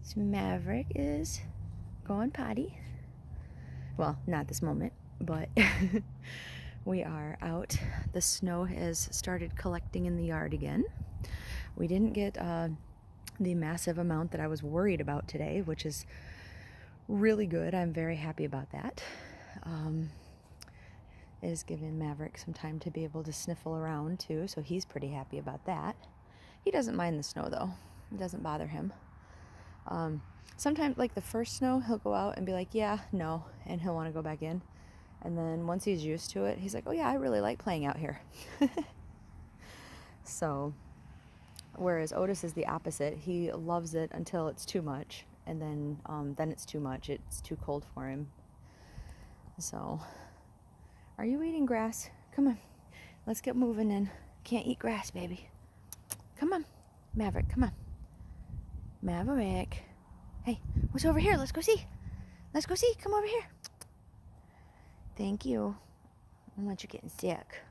So Maverick is going potty. Well, not this moment, but we are out. The snow has started collecting in the yard again. We didn't get the massive amount that I was worried about today, which is really good. I'm very happy about that. It has given Maverick some time to be able to sniffle around too, so he's pretty happy about that. He doesn't mind the snow though. It doesn't bother him. Sometimes, like the first snow, he'll go out and be like, yeah, no, and he'll want to go back in. And then once he's used to it, he's like, oh yeah, I really like playing out here. So, whereas Otis is the opposite. He loves it until it's too much, and then it's too much. It's too cold for him. So, are you eating grass? Come on, let's get moving in. Can't eat grass, baby. Come on, Maverick, come on. Maverick. Hey, what's over here? Let's go see. Let's go see. Come over here. Thank you. I don't want you getting sick.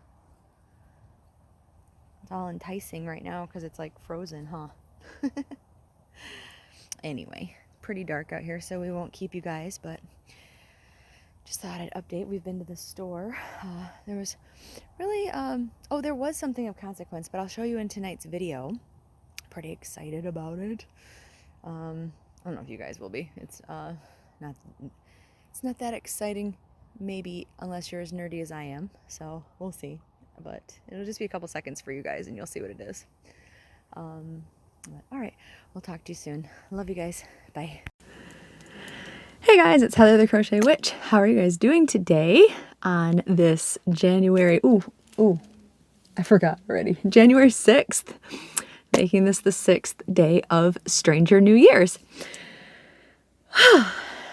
It's all enticing right now because it's like frozen, huh? Anyway, pretty dark out here, so we won't keep you guys, but just thought I'd update. We've been to the store. There was really, there was something of consequence, but I'll show you in tonight's video. Pretty excited about it. I don't know if you guys will be. It's not that exciting, maybe, unless you're as nerdy as I am. So we'll see. But it'll just be a couple seconds for you guys, and you'll see what it is. All right, we'll talk to you soon. Love you guys. Bye. Hey guys, it's Heather the Crochet Witch. How are you guys doing today on this January? I forgot already. January 6th. Making this the 6th day of Stranger New Year's.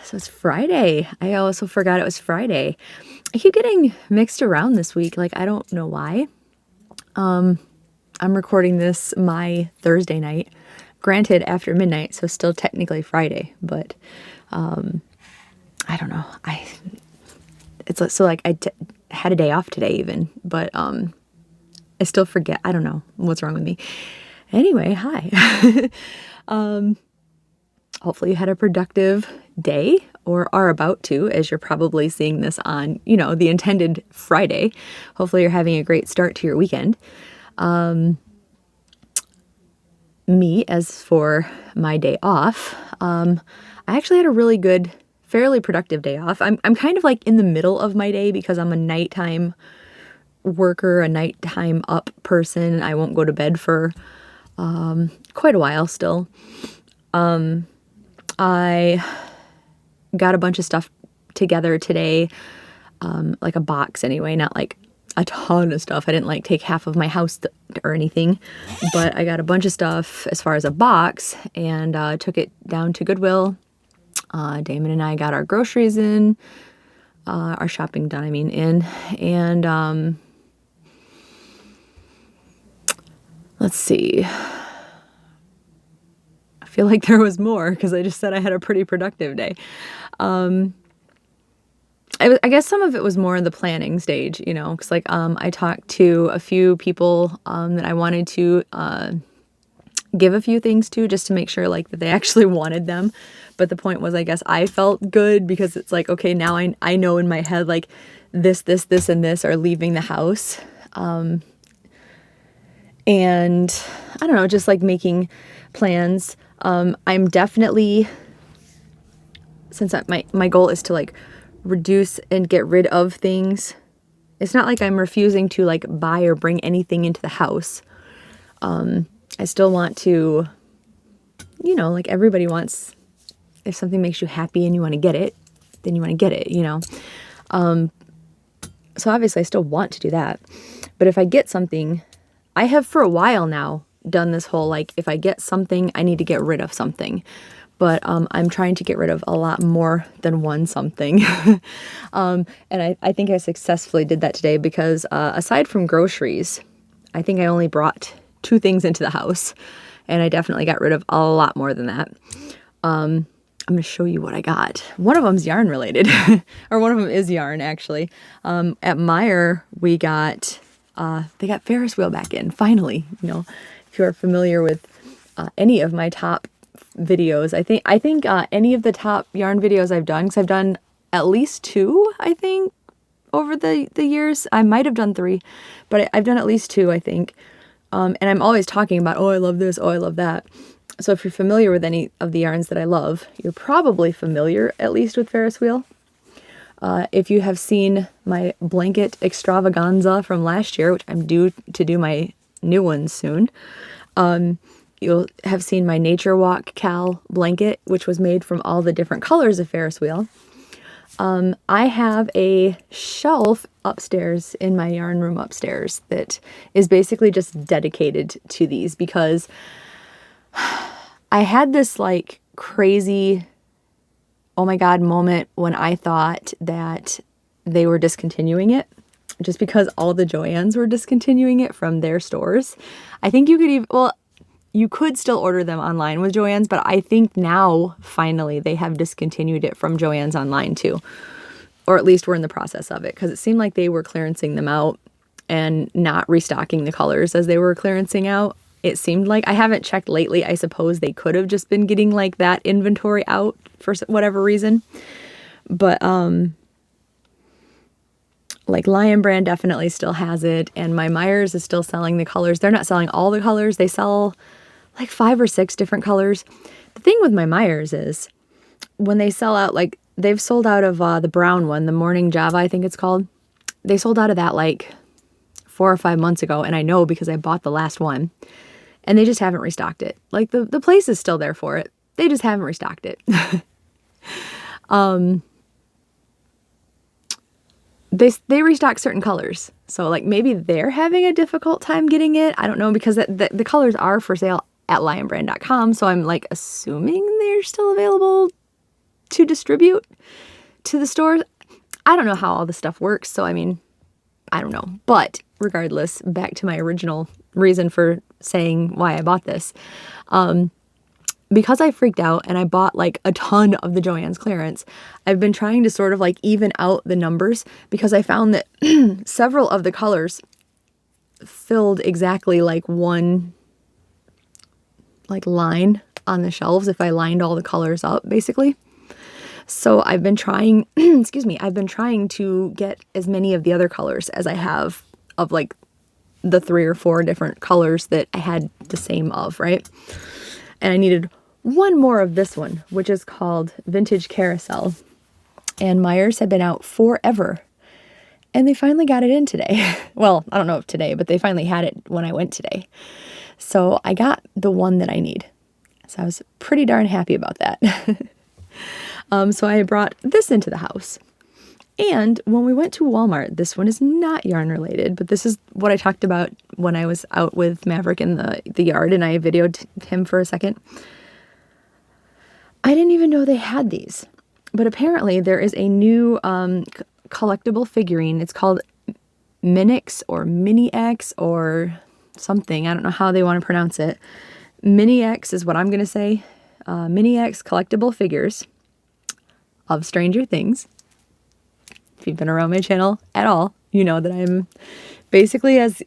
So it's Friday. I also forgot it was Friday. I keep getting mixed around this week. Like, I don't know why. I'm recording this my Thursday night. Granted, after midnight, so still technically Friday. But, I don't know. I had a day off today even. But, I still forget. I don't know what's wrong with me. Anyway, hi. Hopefully you had a productive day, or are about to, as you're probably seeing this on, the intended Friday. Hopefully you're having a great start to your weekend. Me, as for my day off, I actually had a really good, fairly productive day off. I'm kind of like in the middle of my day because I'm a nighttime worker, a nighttime up person. I won't go to bed for quite a while still. I got a bunch of stuff together today, like a box anyway, not like a ton of stuff. I didn't like take half of my house or anything, but I got a bunch of stuff as far as a box, and took it down to Goodwill. Damon and I got our groceries in, our shopping done, and let's see. I feel like there was more because I just said I had a pretty productive day. I guess some of it was more in the planning stage, because I talked to a few people that I wanted to give a few things to, just to make sure that they actually wanted them. But the point was, I guess I felt good because it's like, okay, now I know in my head this, and this are leaving the house. And I don't know, just making plans. I'm definitely, since my goal is to reduce and get rid of things. It's not like I'm refusing to buy or bring anything into the house. I still want to, everybody wants, if something makes you happy and you want to get it, then you want to get it, So obviously I still want to do that. But if I get something, I have for a while now done this whole, if I get something, I need to get rid of something. But I'm trying to get rid of a lot more than one something. And I think I successfully did that today because aside from groceries, I think I only brought 2 things into the house. And I definitely got rid of a lot more than that. I'm going to show you what I got. One of them's yarn related. Or one of them is yarn, actually. At Meijer, we got... they got Ferris wheel back in, finally. If you are familiar with any of my top videos. I think any of the top yarn videos I've done, because I've done at least 2, I think, over the years. I might have done 3, but I've done at least 2, I think. And I'm always talking about, oh, I love this, oh, I love that. So if you're familiar with any of the yarns that I love, you're probably familiar at least with Ferris wheel. If you have seen my blanket extravaganza from last year, which I'm due to do my new one soon, you'll have seen my Nature Walk Cal blanket, which was made from all the different colors of Ferris wheel. I have a shelf upstairs in my yarn room upstairs that is basically just dedicated to these, because I had this like crazy, oh my God moment when I thought that they were discontinuing it, just because all the Joann's were discontinuing it from their stores. I think you could even, well, you could still order them online with Joann's, but I think now, finally, they have discontinued it from Joann's online too. Or at least we're in the process of it, because it seemed like they were clearancing them out and not restocking the colors as they were clearancing out. It seemed like, I haven't checked lately. I suppose they could have just been getting like that inventory out for whatever reason. But like Lion Brand definitely still has it, and my Myers is still selling the colors. They're not selling all the colors. They sell like 5 or 6 different colors. The thing with my Myers is when they sell out, like they've sold out of the brown one, the Morning Java, I think it's called. They sold out of that like 4 or 5 months ago, and I know because I bought the last one, and they just haven't restocked it. Like the place is still there for it. They just haven't restocked it. They restock certain colors. So like maybe they're having a difficult time getting it. I don't know, because the colors are for sale at lionbrand.com. So I'm like assuming they're still available to distribute to the stores. I don't know how all this stuff works. So, I mean, I don't know. But regardless, back to my original reason for saying why I bought this. Because I freaked out and I bought like a ton of the Joann's clearance, I've been trying to sort of like even out the numbers, because I found that several of the colors filled exactly like one like line on the shelves if I lined all the colors up, basically. So I've been trying, excuse me, I've been trying to get as many of the other colors as I have of like the 3 or 4 different colors that I had the same of, right? And I needed one more of this one, which is called Vintage Carousel. And Myers had been out forever. And they finally got it in today. Well, I don't know if today, but they finally had it when I went today. So I got the one that I need. So I was pretty darn happy about that. So I brought this into the house. And when we went to Walmart, this one is not yarn related, but this is what I talked about when I was out with Maverick in the yard and I videoed him for a second. I didn't even know they had these, but apparently there is a new collectible figurine. It's called Minix or Mini X or something. I don't know how they want to pronounce it. Mini X is what I'm going to say. Mini X collectible figures of Stranger Things. If you've been around my channel at all, you know that I'm basically as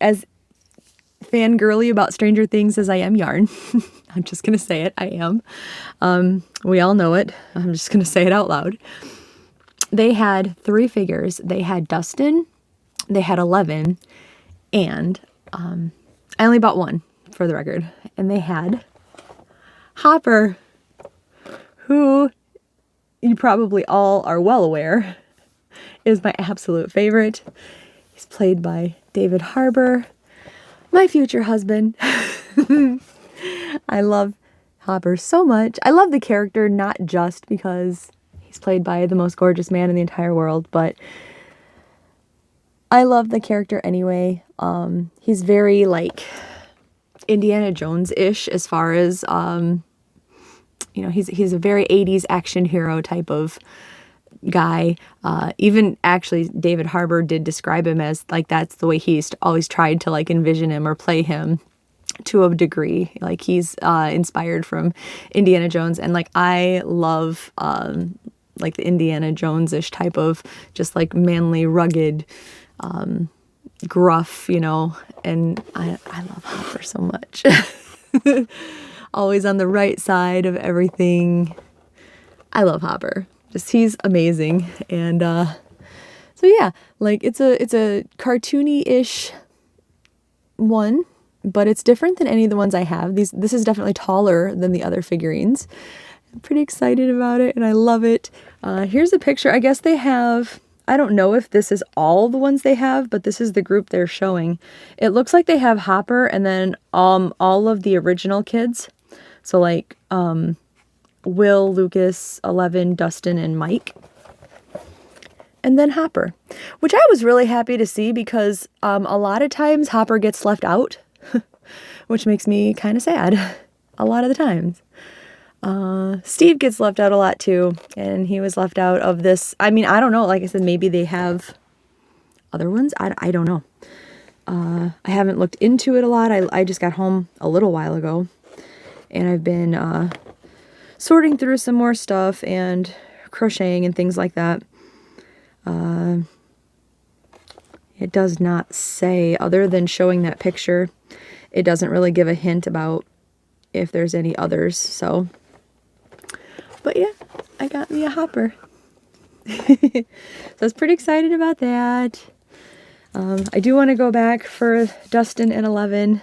fangirly about Stranger Things as I am yarn. I'm just going to say it. I am. We all know it. I'm just going to say it out loud. They had 3 figures. They had Dustin, they had 11, and I only bought 1 for the record. And they had Hopper, who you probably all are well aware is my absolute favorite. He's played by David Harbour, my future husband. I love Hopper so much. I love the character, not just because he's played by the most gorgeous man in the entire world, but I love the character anyway. He's very like Indiana Jones-ish as far as, you know, he's a very 80s action hero type of guy. Even actually David Harbour did describe him as like that's the way he's always tried to like envision him or play him to a degree. Like he's inspired from Indiana Jones, and like I love like the Indiana Jones-ish type of just like manly, rugged, gruff, you know, and I love Hopper so much. always on the right side of everything. I love Hopper. Just he's amazing. And so yeah, like it's a cartoony-ish one, but it's different than any of the ones I have. This is definitely taller than the other figurines. I'm pretty excited about it, and I love it. Here's a picture. I guess they have, I don't know if this is all the ones they have, but this is the group they're showing. It looks like they have Hopper and then all of the original kids. So like Will, Lucas, 11, Dustin, and Mike. And then Hopper, which I was really happy to see because a lot of times Hopper gets left out, which makes me kind of sad a lot of the times. Steve gets left out a lot too, and he was left out of this. I mean, I don't know. Like I said, maybe they have other ones. I don't know. I haven't looked into it a lot. I just got home a little while ago, and I've been sorting through some more stuff and crocheting and things like that. It does not say, other than showing that picture, it doesn't really give a hint about if there's any others, so. But yeah, I got me a Hopper. So I was pretty excited about that. I do want to go back for Dustin and 11,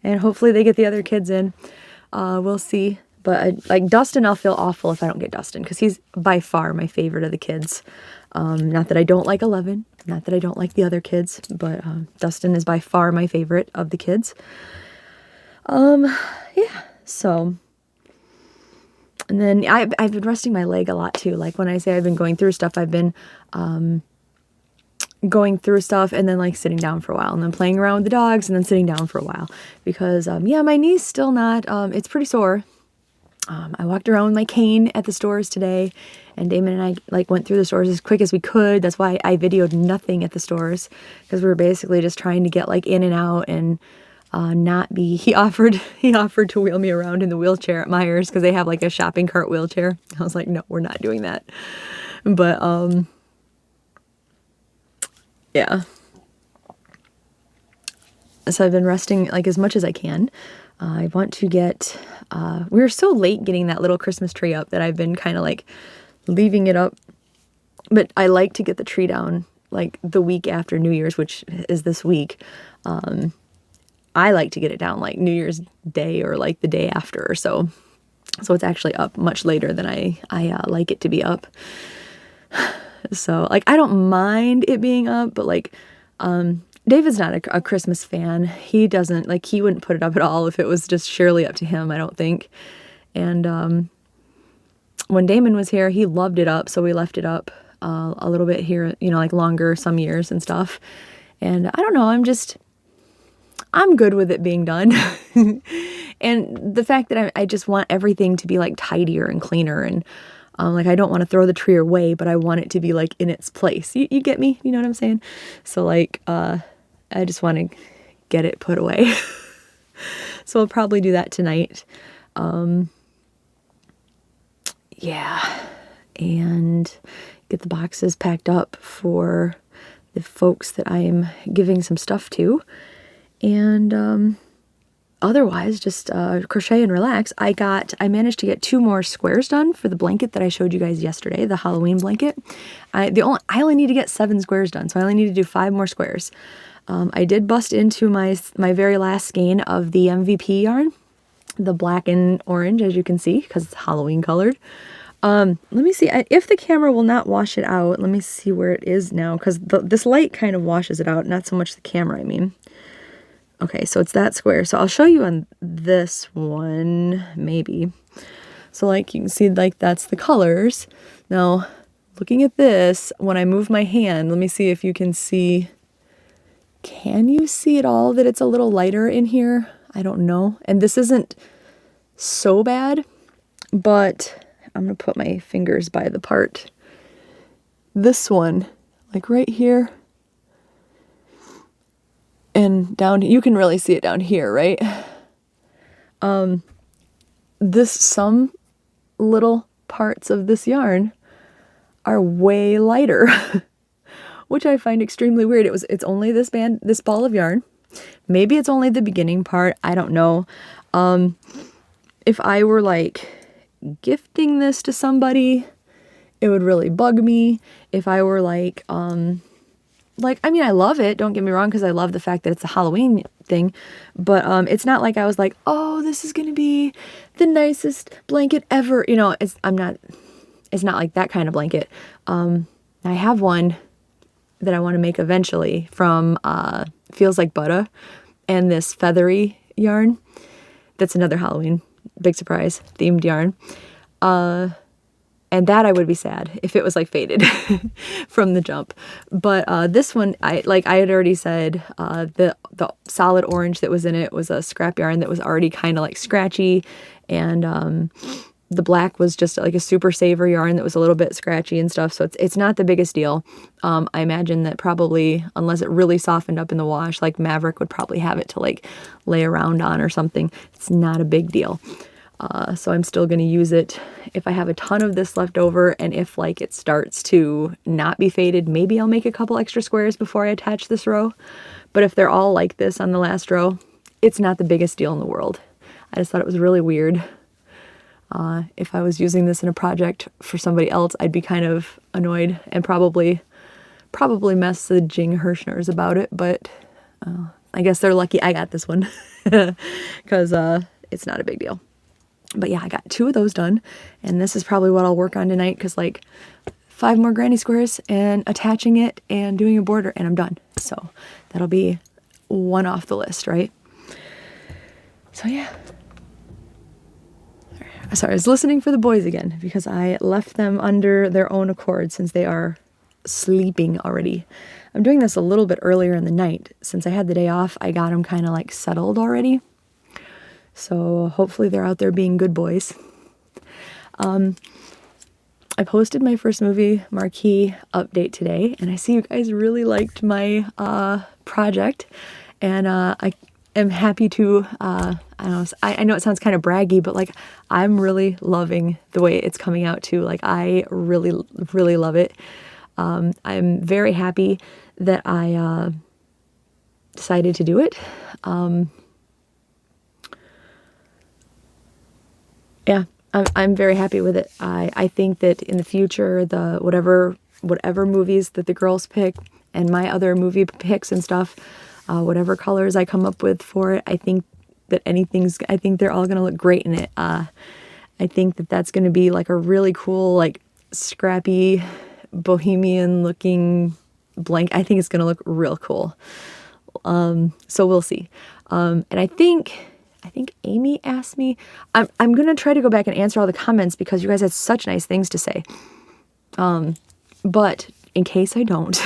and hopefully they get the other kids in. We'll see. But like Dustin, I'll feel awful if I don't get Dustin, because he's by far my favorite of the kids. Not that I don't like 11, not that I don't like the other kids, but Dustin is by far my favorite of the kids. Yeah, so. And then I've been resting my leg a lot too. Like when I say I've been going through stuff, I've been going through stuff and then like sitting down for a while and then playing around with the dogs and then sitting down for a while. Because yeah, my knee's still not, it's pretty sore. I walked around with my cane at the stores today, and Damon and I like went through the stores as quick as we could. That's why I videoed nothing at the stores, because we were basically just trying to get like in and out and not be. He offered to wheel me around in the wheelchair at Myers because they have like a shopping cart wheelchair. I was like, no, we're not doing that. But yeah. So I've been resting like as much as I can. I want to get, we were so late getting that little Christmas tree up that I've been kind of like leaving it up. But I like to get the tree down like the week after New Year's, which is this week. I like to get it down like New Year's Day or like the day after or so. So it's actually up much later than I like it to be up. So like I don't mind it being up, but like David's not a Christmas fan. He doesn't, like, he wouldn't put it up at all if it was just surely up to him, I don't think. And when Damon was here, he loved it up, so we left it up a little bit here, you know, like longer, some years and stuff. And I don't know, I'm good with it being done. And the fact that I just want everything to be like tidier and cleaner, and like I don't want to throw the tree away, but I want it to be like in its place. You get me? You know what I'm saying? So like I just want to get it put away. So I'll probably do that tonight. Yeah, and get the boxes packed up for the folks that I'm giving some stuff to. And otherwise, just crochet and relax. I managed to get 2 more squares done for the blanket that I showed you guys yesterday, the Halloween blanket. I only need to get 7 squares done, so I only need to do 5 more squares. I did bust into my very last skein of the MVP yarn, the black and orange, as you can see, because it's Halloween colored. Let me see, if the camera will not wash it out, let me see where it is now, because this light kind of washes it out, not so much the camera, I mean. Okay, so it's that square. So I'll show you on this one, maybe. So like you can see, like that's the colors. Now, looking at this, when I move my hand, let me see if you can see. Can you see it all that it's a little lighter in here? I don't know. And this isn't so bad, but I'm going to put my fingers by the part. This one, like right here. And down, you can really see it down here, right? Some little parts of this yarn are way lighter, which I find extremely weird. It's only this ball of yarn. Maybe it's only the beginning part. I don't know. if I were like gifting this to somebody, it would really bug me. If I were like, I mean, I love it, don't get me wrong, because I love the fact that it's a Halloween thing, but it's not like I was like, oh, this is gonna be the nicest blanket ever, you know. It's not like that kind of blanket. I have one that I want to make eventually from Feels Like Butter and this feathery yarn. That's another Halloween, big surprise, themed yarn. And that I would be sad if it was like faded from the jump. But this one, I had already said, the solid orange that was in it was a scrap yarn that was already kind of like scratchy, and the black was just like a super saver yarn that was a little bit scratchy and stuff. So it's not the biggest deal. I imagine that probably, unless it really softened up in the wash, like Maverick would probably have it to like lay around on or something. It's not a big deal. So I'm still going to use it if I have a ton of this left over, and if like it starts to not be faded, maybe I'll make a couple extra squares before I attach this row. But if they're all like this on the last row, it's not the biggest deal in the world. I just thought it was really weird. If I was using this in a project for somebody else, I'd be kind of annoyed and probably messaging Hirschners about it, but I guess they're lucky I got this one because it's not a big deal. But yeah, I got 2 of those done, and this is probably what I'll work on tonight, because like 5 more granny squares and attaching it and doing a border, and I'm done. So that'll be one off the list, right? So yeah. Sorry, I was listening for the boys again because I left them under their own accord since they are sleeping already. I'm doing this a little bit earlier in the night. Since I had the day off, I got them kind of like settled already. So hopefully they're out there being good boys. I posted my first movie marquee update today, and I see you guys really liked my project, and I am happy to, I know it sounds kind of braggy, but like I'm really loving the way it's coming out too. Like I really, really love it. I'm very happy that I decided to do it. Yeah, I'm very happy with it. I think that in the future, the whatever movies that the girls pick and my other movie picks and stuff, whatever colors I come up with for it, I think they're all gonna look great in it. I think that that's gonna be like a really cool, like scrappy, bohemian looking blanket. I think it's gonna look real cool. So we'll see. And I think Amy asked me, I'm going to try to go back and answer all the comments because you guys had such nice things to say. But in case I don't,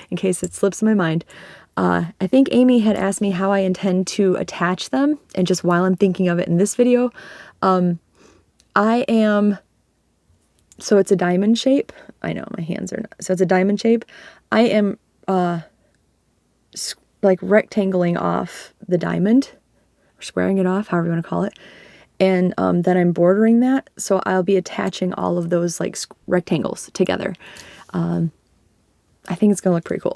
in case it slips my mind, I think Amy had asked me how I intend to attach them. And just while I'm thinking of it in this video, so it's a diamond shape. I know my hands are not. So it's a diamond shape. I am like rectangling off the diamond, or squaring it off, however you want to call it. And then I'm bordering that. So I'll be attaching all of those like rectangles together. I think it's going to look pretty cool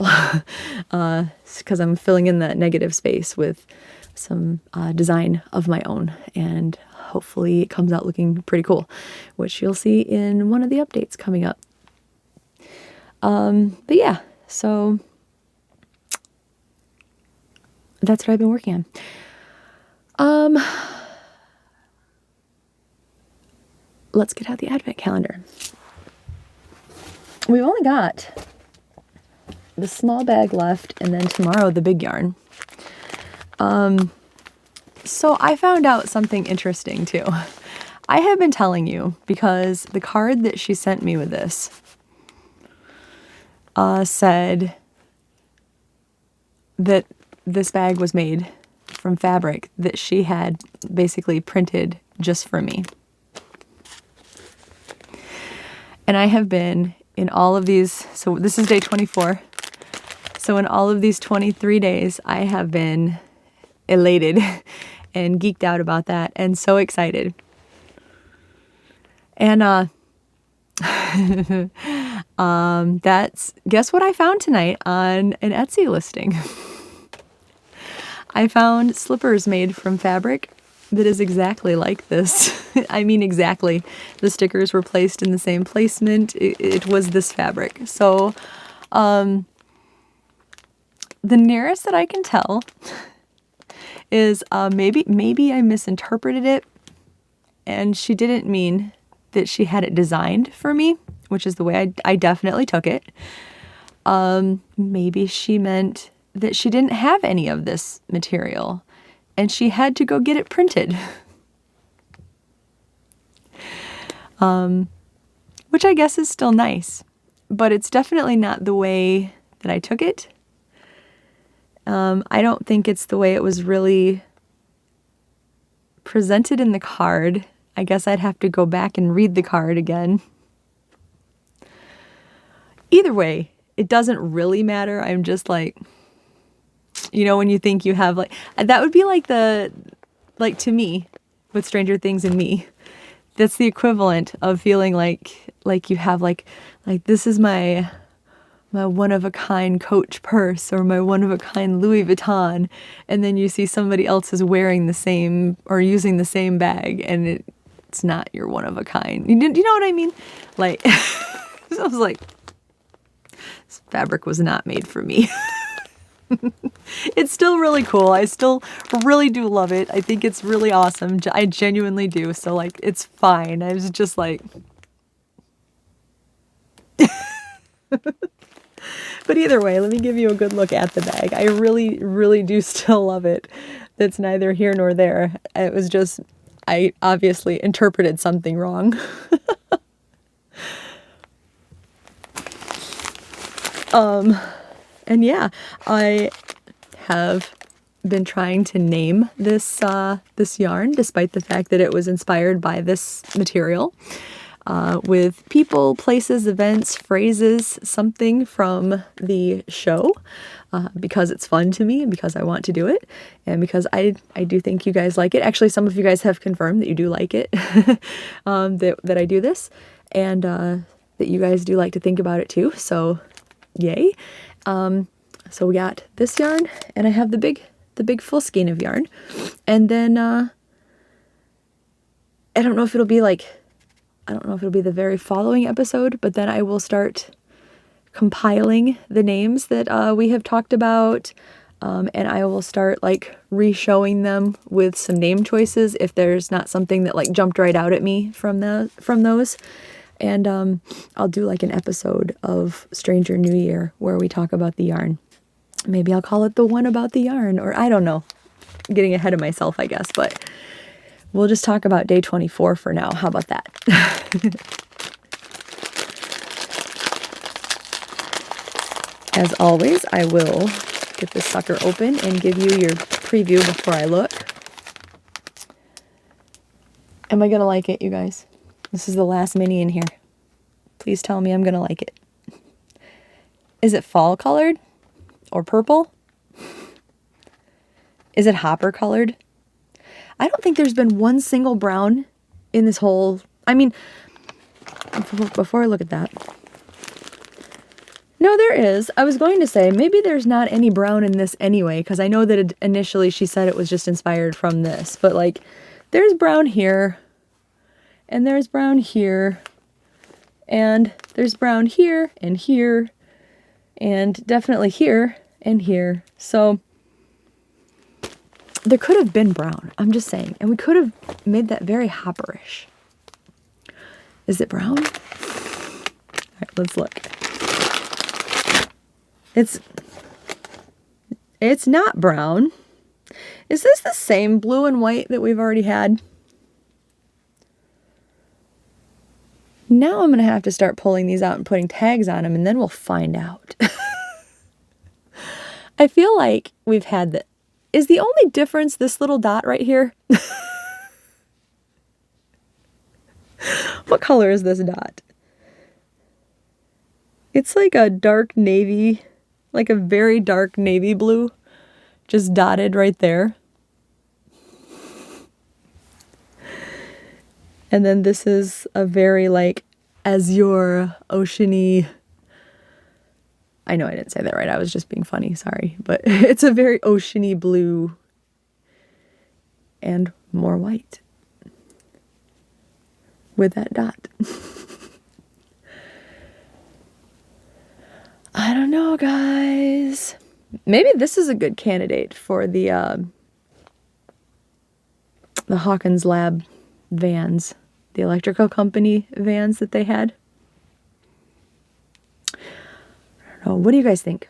because I'm filling in that negative space with some design of my own. And hopefully it comes out looking pretty cool, which you'll see in one of the updates coming up. But yeah, so that's what I've been working on. Let's get out the advent calendar. We've only got the small bag left, and then tomorrow the big yarn. So I found out something interesting too. I have been telling you because the card that she sent me with this said that this bag was made from fabric that she had basically printed just for me. And I have been in all of these, so this is day 24. So in all of these 23 days, I have been elated and geeked out about that and so excited. And guess what I found tonight on an Etsy listing? I found slippers made from fabric that is exactly like this. I mean, exactly. The stickers were placed in the same placement. It was this fabric. So, the nearest that I can tell is maybe I misinterpreted it, and she didn't mean that she had it designed for me, which is the way I definitely took it. Maybe she meant that she didn't have any of this material and she had to go get it printed. Which I guess is still nice, but it's definitely not the way that I took it. I don't think it's the way it was really presented in the card. I guess I'd have to go back and read the card again. Either way, it doesn't really matter. I'm just like, you know, when you think you have like, that would be like to me, with Stranger Things and Me, that's the equivalent of feeling like you have like this is my one-of-a-kind Coach purse or my one-of-a-kind Louis Vuitton, and then you see somebody else is wearing the same or using the same bag, and it's not your one-of-a-kind. You know what I mean? Like, I was like, this fabric was not made for me. It's still really cool. I still really do love it. I think it's really awesome. I genuinely do. So, like, it's fine. I was just like... But either way, let me give you a good look at the bag. I really, really do still love it. That's neither here nor there. It was just... I obviously interpreted something wrong. And yeah, I have been trying to name this this yarn, despite the fact that it was inspired by this material, with people, places, events, phrases, something from the show, because it's fun to me and because I want to do it, and because I do think you guys like it. Actually, some of you guys have confirmed that you do like it, that I do this, and that you guys do like to think about it too. So, yay. So we got this yarn, and I have the big full skein of yarn, and then I don't know if it'll be the very following episode, but then I will start compiling the names that we have talked about, and I will start like re-showing them with some name choices if there's not something that like jumped right out at me from those. And I'll do like an episode of Stranger New Year where we talk about the yarn. Maybe I'll call it the one about the yarn, or I don't know. I'm getting ahead of myself, I guess, but we'll just talk about day 24 for now. How about that? As always, I will get this sucker open and give you your preview before I look. Am I going to like it, you guys? This is the last mini in here. Please tell me I'm going to like it. Is it fall colored or purple? Is it hopper colored? I don't think there's been one single brown in this whole... I mean, before I look at that... No, there is. I was going to say, maybe there's not any brown in this anyway, because I know that initially she said it was just inspired from this. But, like, there's brown here, and there's brown here, and there's brown here, and definitely here, and here. So... there could have been brown, I'm just saying. And we could have made that very hopperish. Is it brown? All right, let's look. It's not brown. Is this the same blue and white that we've already had? Now I'm going to have to start pulling these out and putting tags on them, and then we'll find out. I feel like we've had the... Is the only difference this little dot right here? What color is this dot? It's like a dark navy, like a very dark navy blue, just dotted right there. And then this is a very like azure, oceany... I know I didn't say that right. I was just being funny. Sorry. But it's a very oceany blue. And more white with that dot. I don't know, guys. Maybe this is a good candidate for the Hawkins Lab vans, the electrical company vans that they had. I don't know. What do you guys think?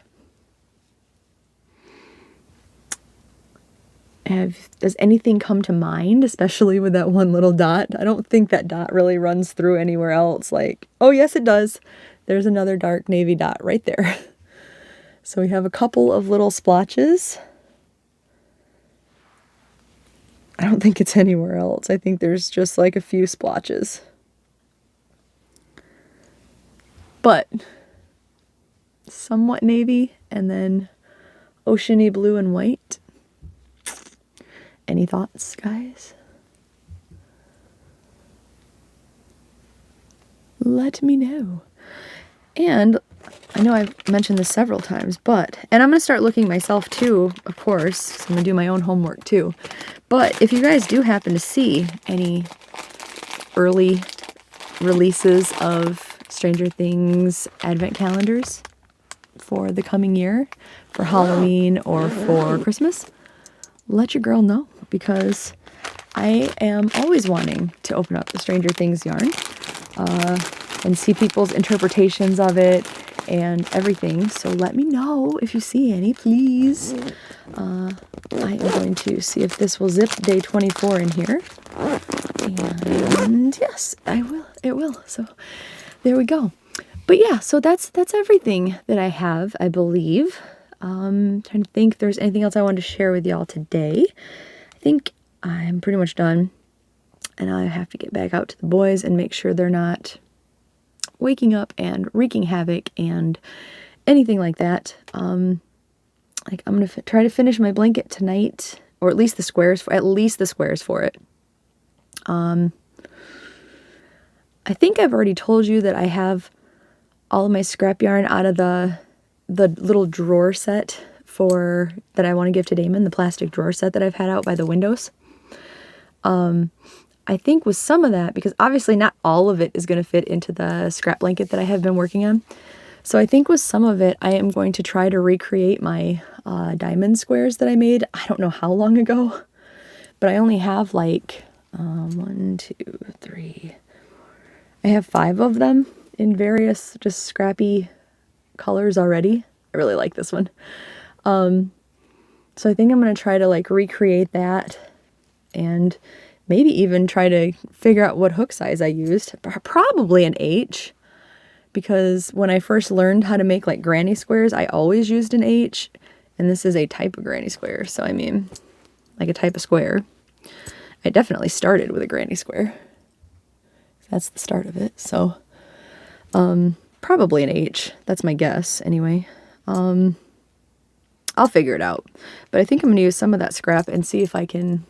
Does anything come to mind, especially with that one little dot? I don't think that dot really runs through anywhere else. Like, oh yes, it does. There's another dark navy dot right there. So we have a couple of little splotches. I don't think it's anywhere else. I think there's just like a few splotches. But somewhat navy and then oceany blue and white. Any thoughts, guys? Let me know. And I know I've mentioned this several times, and I'm going to start looking myself too, of course, 'cause I'm going to do my own homework too. But if you guys do happen to see any early releases of Stranger Things advent calendars for the coming year, for Halloween or for Christmas, let your girl know, because I am always wanting to open up the Stranger Things yarn and see people's interpretations of it and everything. So let me know if you see any, please. I am going to see if this will zip day 24 in here. And yes, I will. It will. So there we go. But yeah, so that's everything that I have, I believe. Trying to think if there's anything else I wanted to share with y'all today. I think I'm pretty much done. And I have to get back out to the boys and make sure they're not waking up and wreaking havoc and anything like that. Like I'm gonna try to finish my blanket tonight, or at least the squares for it. I think I've already told you that I have all of my scrap yarn out of the little drawer set that I want to give to Damon, the plastic drawer set that I've had out by the windows. I think with some of that, because obviously not all of it is going to fit into the scrap blanket that I have been working on. So I think with some of it, I am going to try to recreate my diamond squares that I made. I don't know how long ago, but I only have like 1, 2, 3. I have 5 of them in various just scrappy colors already. I really like this one. So I think I'm going to try to like recreate that and maybe even try to figure out what hook size I used. Probably an H, because when I first learned how to make like granny squares, I always used an H, and this is a type of granny square. So I mean, like a type of square. I definitely started with a granny square. That's the start of it. So probably an H. That's my guess anyway. I'll figure it out. But I think I'm going to use some of that scrap and see if I can,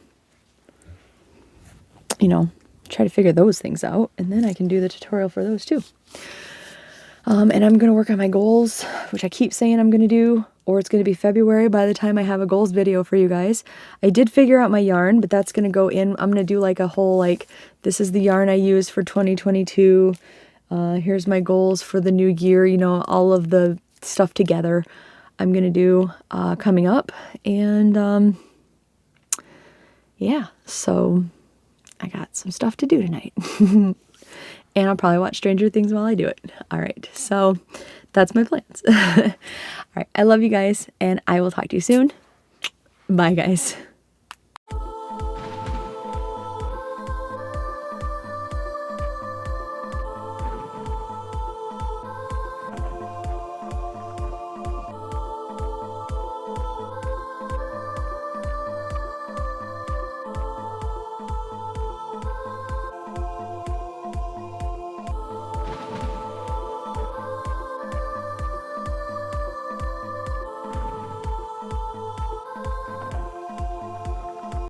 try to figure those things out. And then I can do the tutorial for those too. And I'm going to work on my goals, which I keep saying I'm going to do, or it's going to be February by the time I have a goals video for you guys. I did figure out my yarn, but that's going to go in. I'm going to do like a whole, this is the yarn I use for 2022. Here's my goals for the new year, all of the stuff together I'm going to do coming up. And yeah, so I got some stuff to do tonight. And I'll probably watch Stranger Things while I do it. All right, so that's my plans. All right, I love you guys, and I will talk to you soon. Bye, guys.